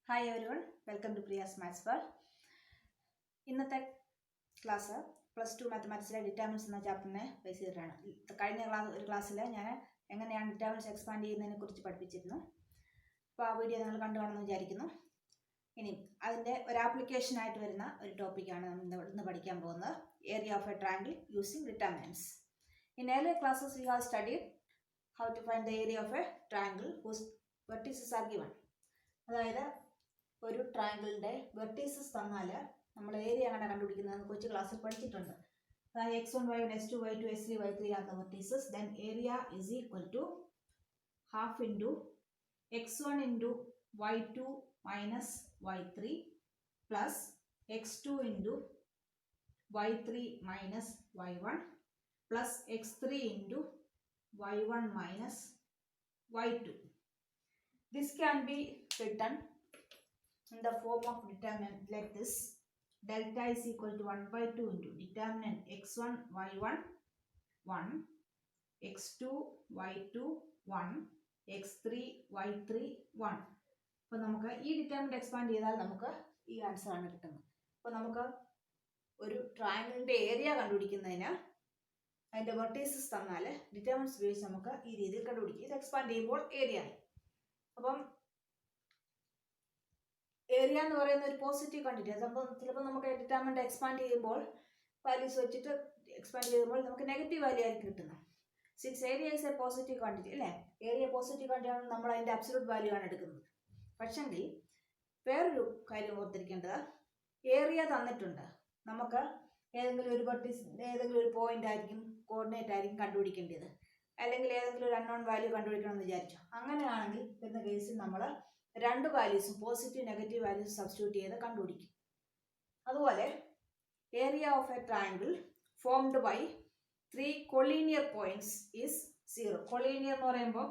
Hi everyone, welcome to Priya's Maths World. ഇന്നത്തെ class +2 മാത്തമാറ്റിക്സിലെ determinants എന്ന ചാപ്റ്ററിനെ base ചെയ്തിട്ടാണ്. കഴിഞ്ഞ ക്ലാസ്സിൽ ഞാൻ എങ്ങനെയാണ് ഡിറ്റർമിനൻസ് എക്സ്പാൻഡ് ചെയ്യുന്നതിനെ കുറിച്ച് പഠിപ്പിച്ചിരുന്നു. അപ്പോൾ ആ വീഡിയോ നിങ്ങൾ കണ്ടു കാണുമെന്ന് വിചാരിക്കുന്നു. ഇനി അതിൻ്റെ ഒരു ആപ്ലിക്കേഷൻ ആയിട്ട് വരുന്ന ഒരു ടോപ്പിക്കാണ് നമ്മൾ ഇന്ന് പഠിക്കാൻ പോകുന്നത്. Area of a triangle using determinants. In earlier classes we have studied how to find the area of a triangle whose vertices are given. അതായത് ഒരു ട്രയാങ്കിളിൻ്റെ വെർട്ടീസസ് തന്നാൽ നമ്മൾ ഏരിയ എങ്ങനെ കണ്ടുപിടിക്കുന്നതെന്ന് കൊച്ചു ക്ലാസ്സിൽ പഠിച്ചിട്ടുണ്ട്. അതായത് x1 y1 x2 y2 x3 y3 are the vertices. Then area is equal to half into x1 into y2 minus y3 plus x2 into y3 minus y1 plus x3 into y1 minus y2. This can be written in the form of determinant like this. Delta is equal to 1 by 2 into determinant x1 y1 1, x2 y2 1, x3 y3 1. അപ്പോൾ നമുക്ക് ഈ determinant expand ചെയ്താൽ നമുക്ക് ഈ answer ആണ് കിട്ടുന്നത്. അപ്പോൾ നമുക്ക് ഒരു ട്രയാങ്കിളിൻ്റെ ഏരിയ കണ്ടുപിടിക്കുന്നതിന് അതിൻ്റെ വെർട്ടീസസ് തന്നാൽ ഡിറ്റർമിനൻസ് ഉപയോഗിച്ച് നമുക്ക് ഈ രീതിയിൽ കണ്ടുപിടിക്കും. ഇത് എക്സ്പാൻഡ് ചെയ്യുമ്പോൾ ഏരിയ ആയി. അപ്പം ഏരിയ എന്ന് പറയുന്ന ഒരു പോസിറ്റീവ് ക്വാണ്ടിറ്റി. അപ്പം ചിലപ്പോൾ നമുക്ക് ഡിറ്റർമിനന്റ് എക്സ്പാൻഡ് ചെയ്യുമ്പോൾ വാല്യൂസ് വെച്ചിട്ട് എക്സ്പാൻഡ് ചെയ്യുമ്പോൾ നമുക്ക് നെഗറ്റീവ് വാല്യൂ ആയിരിക്കും കിട്ടുന്നത്. Since area is A positive quantity അല്ലേ, ഏരിയ പോസിറ്റീവ് ക്വാണ്ടിറ്റി ആണ്, നമ്മൾ അതിൻ്റെ അബ്സല്യൂട്ട് വാല്യൂ ആണ് എടുക്കുന്നത്. പക്ഷെങ്കിൽ വേറൊരു കാര്യം ഓർത്തിരിക്കേണ്ടത്, ഏരിയ തന്നിട്ടുണ്ട്, നമുക്ക് ഏതെങ്കിലും ഒരു ഏതെങ്കിലും ഒരു പോയിന്റ് ആയിരിക്കും, കോർഡിനേറ്റ് ആയിരിക്കും കണ്ടുപിടിക്കേണ്ടത്, അല്ലെങ്കിൽ ഏതെങ്കിലും ഒരു അൺനോൺ വാല്യൂ കണ്ടുപിടിക്കണമെന്ന് വിചാരിച്ചു. അങ്ങനെയാണെങ്കിൽ വരുന്ന കേസിൽ നമ്മൾ രണ്ട് വാല്യൂസും പോസിറ്റീവ് നെഗറ്റീവ് വാല്യൂസ് സബ്സ്റ്റിറ്റ്യൂട്ട് ചെയ്ത് കണ്ടുപിടിക്കും. അതുപോലെ area of a triangle formed by 3 collinear points is 0. Collinear എന്ന് പറയുമ്പോൾ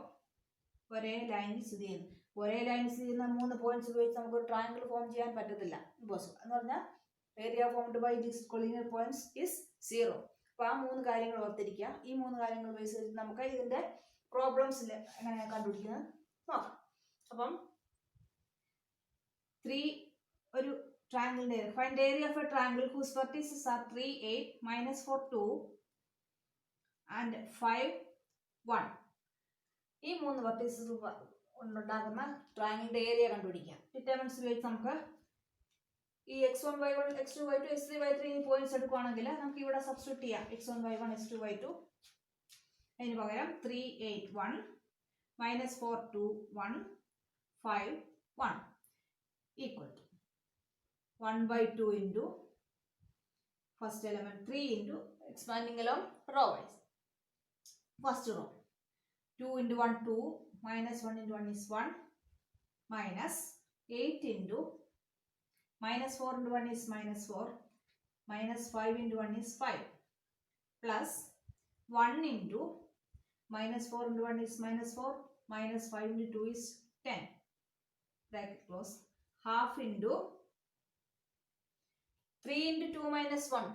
ഒരേ ലൈനിൽ സ്ഥിതി ചെയ്യുന്നു. ഒരേ ലൈനിൽ സ്ഥിതി ചെയ്യുന്ന 3 പോയിന്റ്സ് ഉപയോഗിച്ച് നമുക്ക് ഒരു ട്രയാങ്കിൾ ഫോം ചെയ്യാൻ പറ്റത്തില്ല, ഇമ്പോസിബിൾ. എന്ന് പറഞ്ഞാൽ area formed by these collinear points is 0. അപ്പോൾ ആ 3 കാര്യങ്ങൾ ഓർത്തിരിക്കുക. ഈ 3 കാര്യങ്ങൾ ഉപയോഗിച്ച് നമുക്ക് ഇതിൻ്റെ പ്രോബ്ലംസിൽ എങ്ങനെയാണ് കണ്ടുപിടിക്കുന്നത് നോക്കാം. അപ്പം ഒരു ട്രയാങ്കിളിൻ്റെ find area of a triangle whose vertices are 3 8 -4 2 and 5 1. ഈ 3 വെർട്ടീസസ് ഉണ്ടാകുന്ന ട്രയാങ്കിളിൻ്റെ ഏരിയ കണ്ടുപിടിക്കാം. ഡിറ്റർമിനൻസ് ഉപയോഗിച്ച് നമുക്ക് ഈ x1 y1 x2 y2 x3 y3 ഈ പോയിന്റ്സ് എടുക്കുകയാണെങ്കിൽ നമുക്ക് ഇവിടെ സബ്സ്റ്റിറ്റ്യൂട്ട് ചെയ്യാം. x1 y1 x2 y2 അതിന് പകരം 3 8 1 -4 2 1 5 1 equal to 1 by 2 into first element 3 into expanding along row wise. First row 2 into 1 2 minus 1 into 1 is 1 minus 8 into minus 4 into 1 is minus 4 minus 5 into 1 is 5 plus 1 into minus 4 into 1 is minus 4 minus 5 into 2 is 10 bracket close. Half into 3 into 2 minus 1,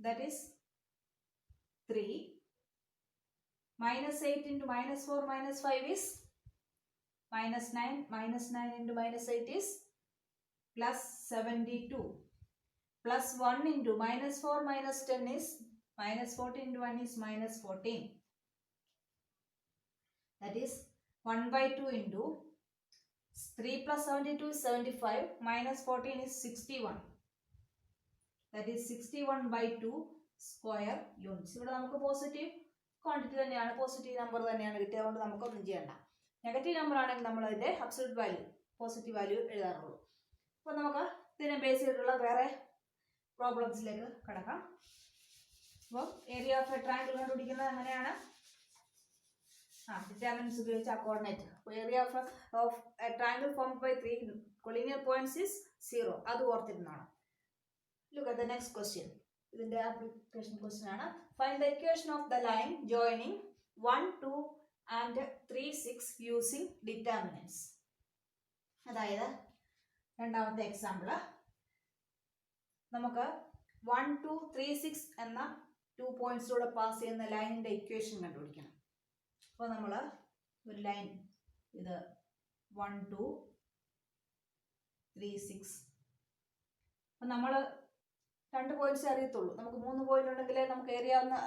that is 3, minus 8 into minus 4 minus 5 is minus 9, minus 9 into minus 8 is plus 72, plus 1 into minus 4 minus 10 is minus 14 into 1 is minus 14, that is 1 by 2 into 3 plus 72 is 75 minus 14 is 61, that is 61 by 2 square units. ഇവിടെ നമുക്ക് positive quantity തന്നെയാണ്, positive number തന്നെയാണ് കിട്ടിയത്, അതുകൊണ്ട് നമുക്കൊന്നും ചെയ്യണ്ട. Negative number ആണെങ്കിൽ നമ്മൾ അതിൻ്റെ അബ്സല്യൂട്ട് വാല്യൂ പോസിറ്റീവ് വാല്യൂ എഴുതാറുള്ളൂ. അപ്പോൾ നമുക്ക് ഇതിനെ ബേസ് ചെയ്തിട്ടുള്ള വേറെ പ്രോബ്ലംസിലേക്ക് കിടക്കാം. അപ്പോൾ ഏരിയ ഓഫ് എ ട്രയാങ്കിൾ കണ്ടുപിടിക്കുന്നത് എങ്ങനെയാണ്? ഡിറ്റർമിനൻസ് ഉപയോഗിച്ച് coordinate. Area of a triangle formed by 3 collinear points is 0. അത് ഓർത്തിരുന്നാണ്. Look at the next question. ഇതിന്റെ ആപ്ലിക്കേഷൻ ക്വസ്റ്റ്യൻ ആണ്. Find the equation of the line joining 1 2 and 3 6 using determinants. അതായത് രണ്ടാമത്തെ example, നമുക്ക് 1 2 3 6 എന്ന 2 പോയിന്റ്സിലൂടെ പാസ് ചെയ്യുന്ന ലൈനിന്റെ ഇക്വേഷൻ കണ്ടുപിടിക്കണം. അപ്പോൾ നമ്മൾ ഒരു ലൈൻ ഇത് 1 2 3 6. അപ്പം നമ്മൾ 2 പോയിന്റ്സ് അറിയത്തുള്ളൂ. നമുക്ക് 3 പോയിന്റ് ഉണ്ടെങ്കിലേ നമുക്ക് ഏരിയ ഒന്ന്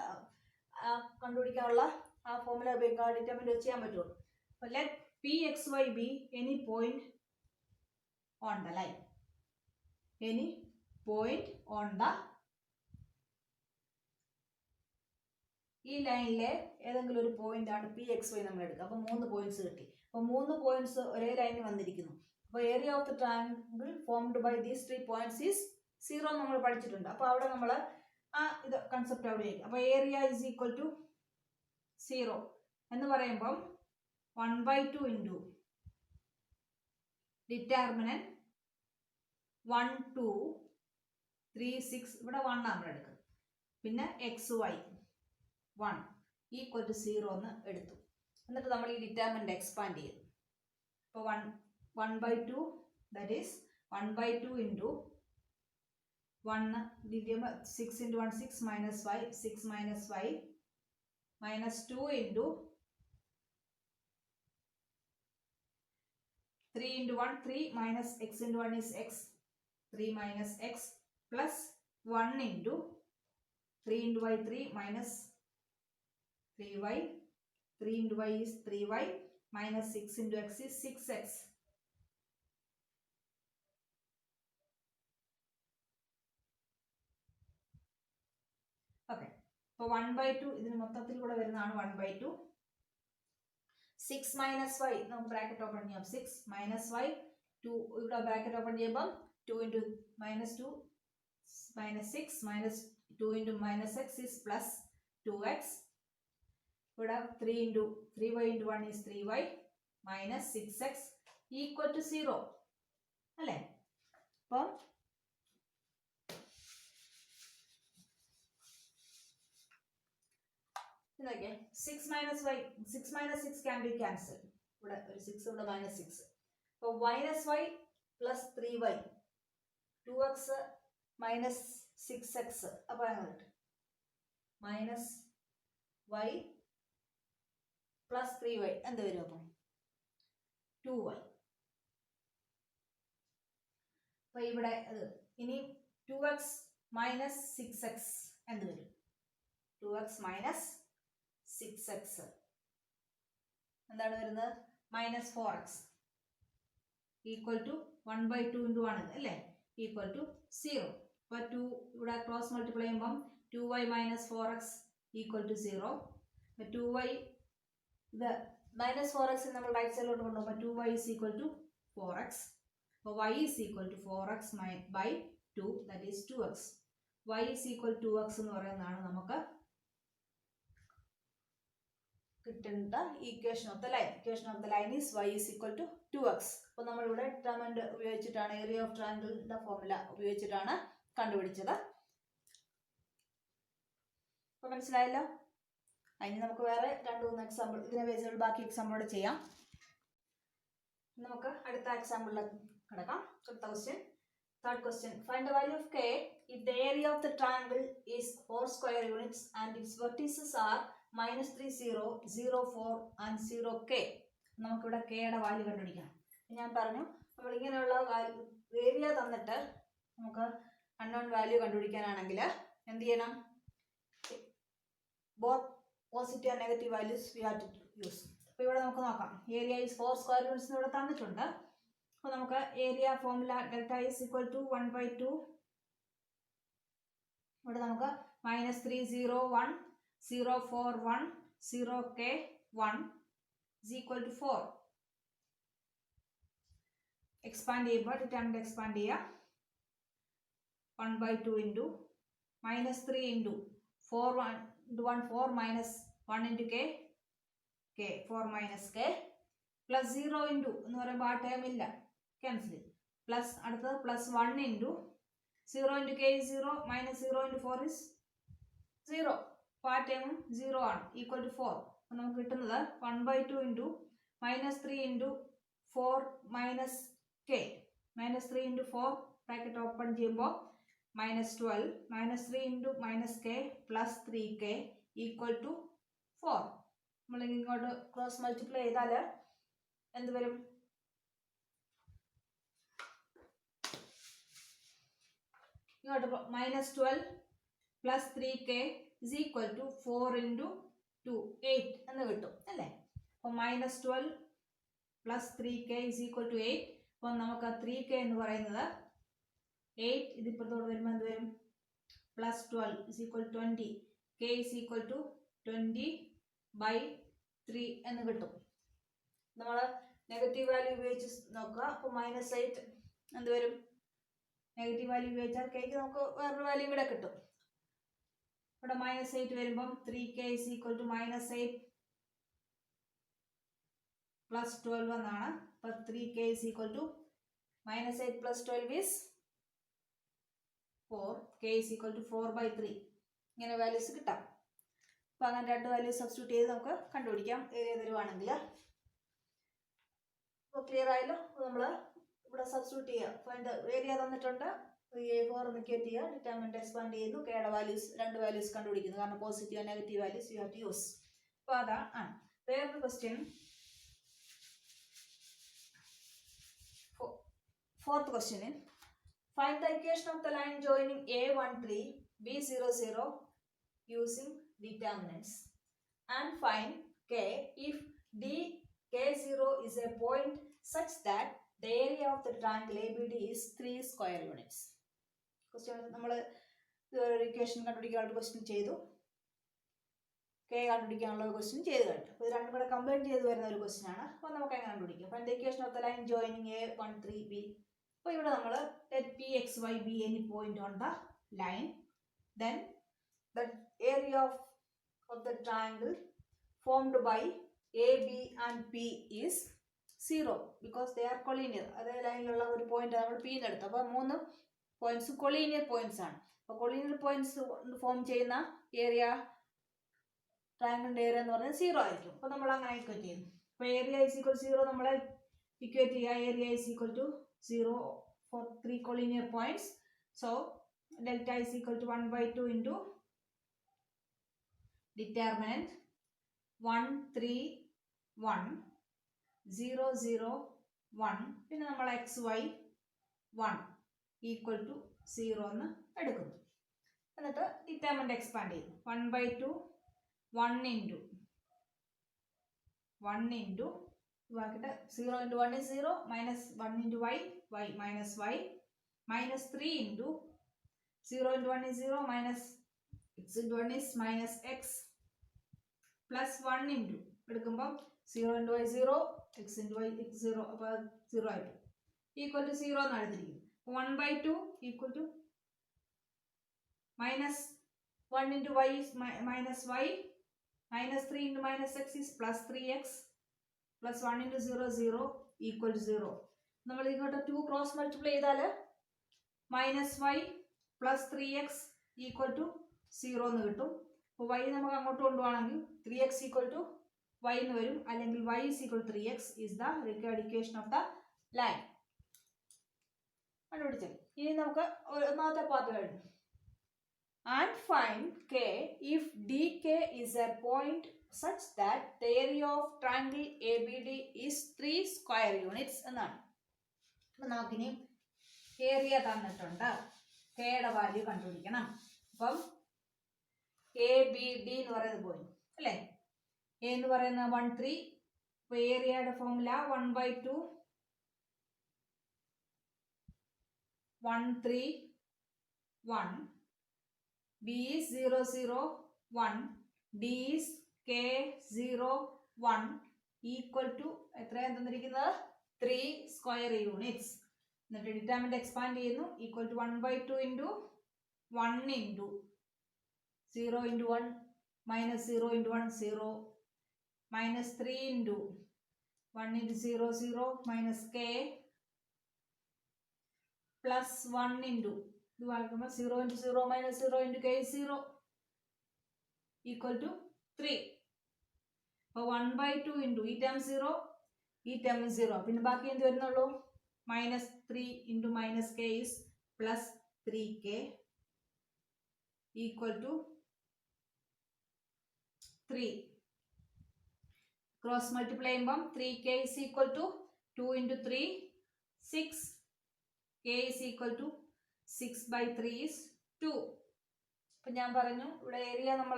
കണ്ടുപിടിക്കാനുള്ള ആ ഫോർമുല ഉപയോഗിക്കുക, ഡിറ്റർമിനന്റ് ചെയ്യാൻ പറ്റുള്ളൂ. അപ്പോൾ let P X Y be any point on the line. Any point on the, ഈ ലൈനിലെ ഏതെങ്കിലും ഒരു പോയിന്റ് ആണ് പി എക്സ് വൈ നമ്മൾ എടുക്കുക. അപ്പോൾ 3 പോയിന്റ്സ് കിട്ടി. അപ്പോൾ 3 പോയിന്റ്സ് ഒരേ ലൈനിൽ വന്നിരിക്കുന്നു. അപ്പോൾ area of the triangle formed by these 3 points is 0 നമ്മൾ പഠിച്ചിട്ടുണ്ട്. അപ്പോൾ അവിടെ നമ്മൾ ആ ഇത് കൺസെപ്റ്റ് അവിടെ ആയിരിക്കും. അപ്പോൾ ഏരിയ ഈസ് ഈക്വൽ ടു 0 എന്ന് പറയുമ്പം 1/2 ഇൻറ്റു ഡിറ്റർമിനന്റ് 1 2 3 6, ഇവിടെ 1 നമ്മൾ എടുക്കും. പിന്നെ എക്സ് വൈ 1 ഈക്വൽ ടു 0 എന്ന് എടുത്തു. എന്നിട്ട് നമ്മൾ ഈ ഡിറ്റർമിനന്റ് എക്സ്പാൻഡ് ചെയ്തു. അപ്പോൾ 1/2 that is 1/2 into 1 6 into 1 6 minus 5 6 minus 5 minus 2 into 3 into 1 3 minus x into 1 is x 3 minus x plus 1 into 3 into y 3 minus 3y 3 into y is 3y minus 6 into x is 6x. Okay. So 1/2 ഇതിന് മൊത്തത്തിൽ കൂടെ വരുന്നതാണ് 1/2. 6 minus y നമുക്ക് bracket open ചെയ്യാം. 6 minus y 2 ഇവിടെ bracket open ചെയ്യുമ്പോൾ 2 into minus 2 minus 6 minus 2 into minus x is plus 2x. ഇവിടെ 3 into 3y into 1 is 3y minus 6x equal to 0 അല്ലേ? അപ്പം ഇതൊക്കെ 6 minus y 6 minus 6 can be cancelled. ഇവിടെ ഒരു 6 ഇവിടെ minus 6. അപ്പോൾ minus y plus 3y 2x minus 6x അപ്പോൾ അങ്ങനെ minus y plus 3y എന്ത് വരും? അപ്പം 2y. അപ്പോൾ ഇവിടെ ഇനി 2x minus 6x എന്ത് വരും? 2x minus 6x എന്താണ് വരുന്നത്? minus 4x equal to 1/2 into 1 അല്ലേ? equal to 0. അപ്പോൾ 2 ഇവിടെ ക്രോസ് മൾട്ടിപ്ലൈ ചെയ്യുമ്പം 2y minus 4x equal to 0. 2y ഇത് minus 4x നമ്മൾ റൈറ്റ് സൈഡിലോട്ട് കൊണ്ടുപോകുമ്പോൾ 2y is equal to 4x. അപ്പോൾ y is equal to 4x by 2 that is 2x. y is equal to 2x എന്ന് പറയുന്നതാണ് നമുക്ക് കിട്ടേണ്ട equation of the line. Equation of the line is y is equal to 2x. അപ്പോൾ നമ്മളിവിടെ determinant ഉപയോഗിച്ചിട്ടാണ് area of ട്രയാങ്കിളിന്റെ formula ഉപയോഗിച്ചിട്ടാണ് കണ്ടുപിടിച്ചത്. അപ്പോൾ മനസ്സിലായല്ലോ? അതിന് നമുക്ക് വേറെ 2-3 എക്സാമ്പിൾ ഇതിനെ ബേസ് ബാക്കി എക്സാമ്പിളോട് ചെയ്യാം. നമുക്ക് അടുത്ത എക്സാമ്പിളിലേക്ക് കിടക്കാം. അടുത്ത question, third question. Find the value of k if the area of the triangle is 4 square units and its vertices are -3 0 0 4 and 0 k. നമുക്കിവിടെ kയുടെ വാല്യൂ കണ്ടുപിടിക്കാം. ഞാൻ പറഞ്ഞു നമ്മൾ ഇങ്ങനെയുള്ള ഏരിയ തന്നിട്ട് നമുക്ക് അൺനോൺ വാല്യൂ കണ്ടുപിടിക്കാനാണെങ്കിൽ എന്ത് ചെയ്യണം? Both positive and negative values we have to use. അപ്പോൾ ഇവിടെ നമുക്ക് നോക്കാം. ഏരിയ ഈസ് 4 സ്ക്വയർ യൂണിറ്റ്സ് ഇവിടെ തന്നിട്ടുണ്ട്. അപ്പോൾ നമുക്ക് area formula delta is equal to 1/2. ഇവിടെ നമുക്ക് -3 0 1 0 4 1 0 k 1 is equal to 4. Expand ചെയ്യുമ്പോൾ ഡിറ്റർമിനന്റ് എക്സ്പാൻഡ് ചെയ്യുക. 1/2 into -3 into 4 1 into 1 4 minus 1 into k 4 minus k plus 0 into എന്ന് പറയുമ്പോൾ ആ ടേം ഇല്ല, ക്യാൻസൽ ചെയ്യും. പ്ലസ് അടുത്തത് plus 1 into 0 into k is 0 minus 0 into 4 is 0. അപ്പോൾ ആ ടേമും 0 ആണ്, ഈക്വൽ ടു 4. അപ്പോൾ നമുക്ക് കിട്ടുന്നത് 1/2 into -3 into 4 minus k -3 into 4 bracket open ചെയ്യുമ്പോൾ -12 -3 into -k plus 3k equal to 4. നമ്മൾ ഇങ്ങോട്ട് ക്രോസ് മൾട്ടിപ്ലൈ ചെയ്താൽ എന്ത് വരും? ഇങ്ങോട്ട് -12 plus 3k is equal to 4 into 2 8 എന്ന് കിട്ടും അല്ലേ. അപ്പോൾ -12 plus 3k is equal to 8. അപ്പോൾ നമുക്ക് 3k എന്ന് പറയുന്നത് 8 ഇതിപ്പുറത്തോട് വരുമ്പോൾ എന്ത് വരും, +12 is equal 20, k is equal to 20/3 എന്ന് കിട്ടും. നമ്മൾ നെഗറ്റീവ് വാല്യൂ ഉപയോഗിച്ച് നോക്കുക. അപ്പോൾ -8 എന്ത് വരും, നെഗറ്റീവ് വാല്യൂ ഉപയോഗിച്ചാൽ കെക്ക് നമുക്ക് വേറൊരു വാല്യൂ കൂടെ കിട്ടും. ഇവിടെ -8 വരുമ്പം 3k is equal to -8 plus 12 എന്നാണ്. അപ്പോൾ 3k is equal to -8 plus 12 is 4, k is equal to 4/3. ഇങ്ങനെ വാല്യൂസ് കിട്ടാം. അപ്പോൾ അങ്ങനെ രണ്ട് വാല്യൂസ് സബ്സ്റ്റിറ്റ്യൂട്ട് ചെയ്ത് നമുക്ക് കണ്ടുപിടിക്കാം ഏരിയ തരുവാണെങ്കിൽ. അപ്പോൾ ക്ലിയർ ആയല്ലോ. നമ്മൾ ഇവിടെ സബ്സ്റ്റിറ്റ്യൂട്ട് ചെയ്യുക. അപ്പോൾ അതിൻ്റെ ഏരിയ തന്നിട്ടുണ്ട്, 4 നിക്കേറ്റ് ചെയ്യുക, ഡിറ്റർമിനന്റ് എക്സ്പാൻഡ് ചെയ്തു, കെയുടെ വാല്യൂസ് രണ്ട് വാല്യൂസ് കണ്ടുപിടിക്കുന്നു. കാരണം positive and negative values you have to use. അപ്പോൾ അതാണ് വേറൊരു question. Fourth question. Find the equation of the line joining A13 B00 using determinants and find K if DK0 is a point such that the area of the triangle ABD is 3 square units. Question നമ്മൾ ഒരു equation കണ്ടുപിടിക്കാനുള്ള question ചെയ്തു, K കണ്ടുപിടിക്കാനുള്ള question ചെയ്ത് കഴിഞ്ഞു. അപ്പോൾ ഇത് രണ്ടും കൂടെ കമ്പൈൻ ചെയ്ത് വരുന്ന ഒരു ക്വസ്റ്റ്യൻ ആണ്. അപ്പോൾ നമുക്ക് എങ്ങനെ കണ്ടുപിടിക്കാം. Find the equation of the line joining A13 B. അപ്പോൾ ഇവിടെ നമ്മൾ let P X Y be any point on the line, then the area of the triangle formed by A, B and P is 0 because they are collinear. അതേ ലൈനിലുള്ള ഒരു point നമ്മൾ P എടുത്തു. അപ്പോൾ 3 points collinear points ആണ്. അപ്പോൾ collinear points form ചെയ്യുന്ന area, ട്രയാങ്കിളിന്റെ area എന്ന് പറയുന്നത് 0 ആയിരിക്കും. അപ്പോൾ നമ്മൾ അങ്ങനെ ഇക്വേറ്റ് ചെയ്യുന്നു. അപ്പോൾ ഏരിയ ഈസ് ഈക്വൽ 0 നമ്മൾ ഇക്വേറ്റ് ചെയ്യുക. Area is equal to 0 for 3 collinear points. So delta is equal to 1/2 into determinant 1 3 1 0 0 1 പിന്നെ നമ്മൾ xy 1 equal to 0 എന്ന് എടുക്കുന്നു. എന്നിട്ട് ഡിറ്റർമിനന്റ് എക്സ്പാൻഡ് ചെയ്യുന്നു. 1/2 1 into 0 into 1 is 0 minus 1 into y minus y minus 3 into 0 into 1 is 0 minus x into 1 is minus x plus 1 into എടുക്കുമ്പോൾ 0 into y 0 x into y x 0 അപ്പോൾ 0 ആയിട്ട് equal to 0 എന്ന് എടുത്തിരിക്കും. 1/2 equal to minus 1 into y is minus y minus 3 into minus x is plus 3x plus 1 into 0 0 equal to 0. നമ്മൾ ഇങ്ങോട്ട് 2 cross multiply ചെയ്താൽ minus y plus 3x equal to 0 എന്ന് കിട്ടും. അപ്പോൾ y നമുക്ക് അങ്ങോട്ട് കൊണ്ടുപോകണമെങ്കിൽ 3x ഈക്വൽ ടു y എന്ന് വരും, അല്ലെങ്കിൽ y is equal to 3x is the required equation of the line. കണ്ടുപിടിച്ചു. ഇനി നമുക്ക് ഒന്നാമത്തെ പാർട്ട് കഴിഞ്ഞു. And find K if DK is a point such that the area of triangle ABD is 3 square units എന്നാണ്. അപ്പം നമുക്കിനി area തന്നിട്ടുണ്ട്, കെയുടെ വാല്യൂ കണ്ടുപിടിക്കണം. അപ്പം ABD എന്ന് പറയുന്നത് പോയിന്റ് അല്ലേ, എ എന്ന് പറയുന്നത് 1 3. അപ്പോൾ ഏരിയയുടെ formula 1/2 1 3 1. B is 0 0 1. D is K 0 1 equal to എത്രയാണ് തന്നിരിക്കുന്നത് 3 സ്ക്വയർ യൂണിറ്റ്സ്. എന്നിട്ട് ഡിറ്റർമിനന്റ് എക്സ്പാൻഡ് ചെയ്യുന്നു. Equal to 1/2 into 1 into 0 into 1 minus 0 into 1 0 minus 3 into 1 into 0 0 minus k plus 1 into ഇത് വായിക്കുമ്പോൾ 0 into 0 minus 0 into k 0 equal to 3. അപ്പോൾ 1/2 into ഈ term 0 ഈ term 0 പിന്നെ ബാക്കി എന്ത് വരുന്നുള്ളൂ minus 3 into minus k is plus 3k equal to 3. Cross multiply ചെയ്യുമ്പം 3k is equal to 2 into 3 6, k is equal to 6/3 is 2. അപ്പം ഞാൻ പറഞ്ഞു ഇവിടെ ഏരിയ നമ്മൾ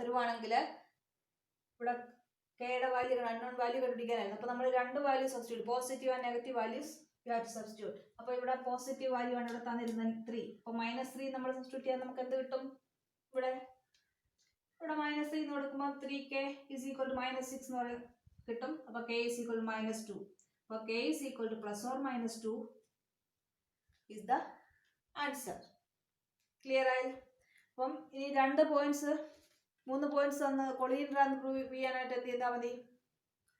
തരുവാണെങ്കിൽ ഇവിടെ കെയുടെ വാല്യൂ അൺനോൺ വാല്യൂ കണ്ടുപിടിക്കാനായിരുന്നു. അപ്പോൾ നമ്മൾ രണ്ട് value substitute, positive and negative values you have to substitute. അപ്പോൾ ഇവിടെ പോസിറ്റീവ് വാല്യൂ ആണ് ഇവിടെ തന്നിരുന്നത് 3. അപ്പോൾ -3 നമ്മൾ സബ്സ്റ്റിറ്റ്യൂട്ട് ചെയ്യാൻ നമുക്ക് എന്ത് കിട്ടും? ഇവിടെ -3 എന്ന് കൊടുക്കുമ്പോൾ 3k is equal to -6 എന്ന് കിട്ടും. അപ്പോൾ k is equal to -2. അപ്പോൾ k is equal to +or-2 is the answer. Clear ആയി? അപ്പം ഇനി 3 പോയിന്റ്സ് തന്ന് കൊളീനിയറാന്ന് പ്രൂവ് ചെയ്യാനായിട്ട് എന്ത് ചെയ്താൽ മതി?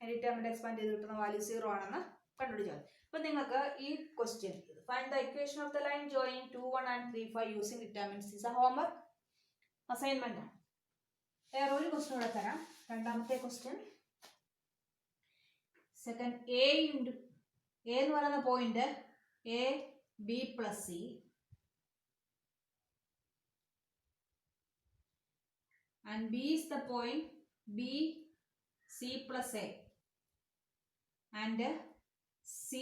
ഡിറ്റർമിനന്റ് എക്സ്പാൻഡ് ചെയ്ത് കിട്ടുന്ന വാല്യൂ 0 ആണെന്ന് കണ്ടുപിടിച്ചാൽ മതി. അപ്പം നിങ്ങൾക്ക് ഈ question find the equation of the line joining 2, 1 and 3, 5 using determinants is a homework assignment ആണ്. വേറെ ഒരു ക്വസ്റ്റ്യൻ കൂടെ തരാം. രണ്ടാമത്തെ ക്വസ്റ്റ്യൻ, സെക്കൻഡ് എ എന്ന് പറയുന്ന point A B plus C and B is the point B C plus A and C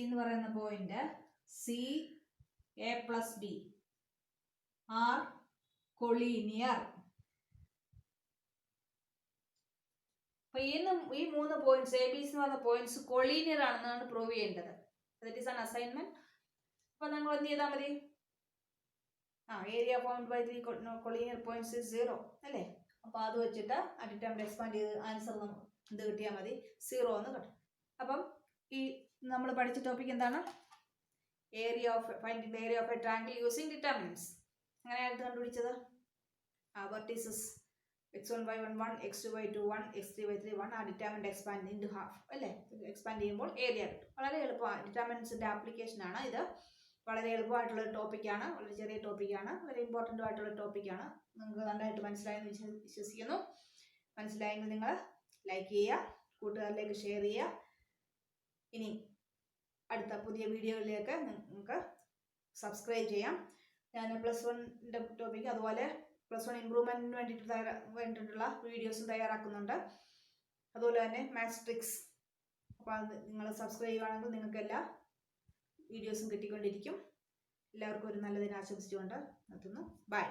എന്ന് പറയുന്ന point C A plus B are collinear. അപ്പോൾ ഈ 3 പോയിന്റ്സ് എ ബി സി എന്ന് പറയുന്ന പോയിന്റ്സ് കൊളീനിയർ ആണെന്നാണ് prove ചെയ്യേണ്ടത്. That is an assignment. അപ്പോൾ നിങ്ങൾ എന്ത് ചെയ്താൽ മതി? Area formed by 3 collinear points is 0 അല്ലേ? അപ്പോൾ അത് വെച്ചിട്ട് ആ ഡിറ്റർമിനന്റ് എക്സ്പാൻഡ് ചെയ്ത് ആൻസർ എന്ത് കിട്ടിയാൽ മതി? 0 എന്ന് കിട്ടും. അപ്പം ഈ നമ്മൾ പഠിച്ച ടോപ്പിക് എന്താണ്? Finding the area of a triangle using determinants. അങ്ങനെയായിട്ട് കണ്ടുപിടിച്ചത് വെർട്ടീസസ് x1/1 1, x2/2 1, x3/3 1. ആ ഡിറ്റർമിനന്റ് എക്സ്പാൻഡ് ഇൻറ്റു ഹാഫ് അല്ലേ? എക്സ്പാൻഡ് ചെയ്യുമ്പോൾ ഏരിയ കിട്ടും. വളരെ എളുപ്പമാണ്. ഡിറ്റർമിനന്റ്സിന്റെ ആപ്ലിക്കേഷൻ ആണ് ഇത്. വളരെ എളുപ്പമായിട്ടുള്ള ടോപ്പിക്കാണ്. വളരെ ചെറിയ ടോപ്പിക്കാണ്. വളരെ ഇമ്പോർട്ടൻ്റ് ആയിട്ടുള്ള ടോപ്പിക്കാണ്. നിങ്ങൾക്ക് നന്നായിട്ട് മനസ്സിലായെന്ന് വിശ്വസിക്കുന്നു. മനസ്സിലായെങ്കിൽ നിങ്ങൾ ലൈക്ക് ചെയ്യുക, കൂട്ടുകാരിലേക്ക് ഷെയർ ചെയ്യുക. ഇനി അടുത്ത പുതിയ വീഡിയോയിലേക്ക് നിങ്ങൾക്ക് സബ്സ്ക്രൈബ് ചെയ്യാം. ഞാൻ +1ൻ്റെ ടോപ്പിക്ക് അതുപോലെ +1 ഇമ്പ്രൂവ്മെൻറ്റിന് വേണ്ടിയിട്ടുള്ള വീഡിയോസും തയ്യാറാക്കുന്നുണ്ട്. അതുപോലെ തന്നെ മാത്സ് ട്രിക്സ്. അപ്പോൾ അത് നിങ്ങൾ സബ്സ്ക്രൈബ് ചെയ്യുകയാണെങ്കിൽ നിങ്ങൾക്ക് എല്ലാ വീഡിയോസും കിട്ടിക്കൊണ്ടിരിക്കും. എല്ലാവർക്കും ഒരു നല്ല ദിനം ആശംസിച്ചുകൊണ്ട് നിർത്തുന്നു. ബൈ.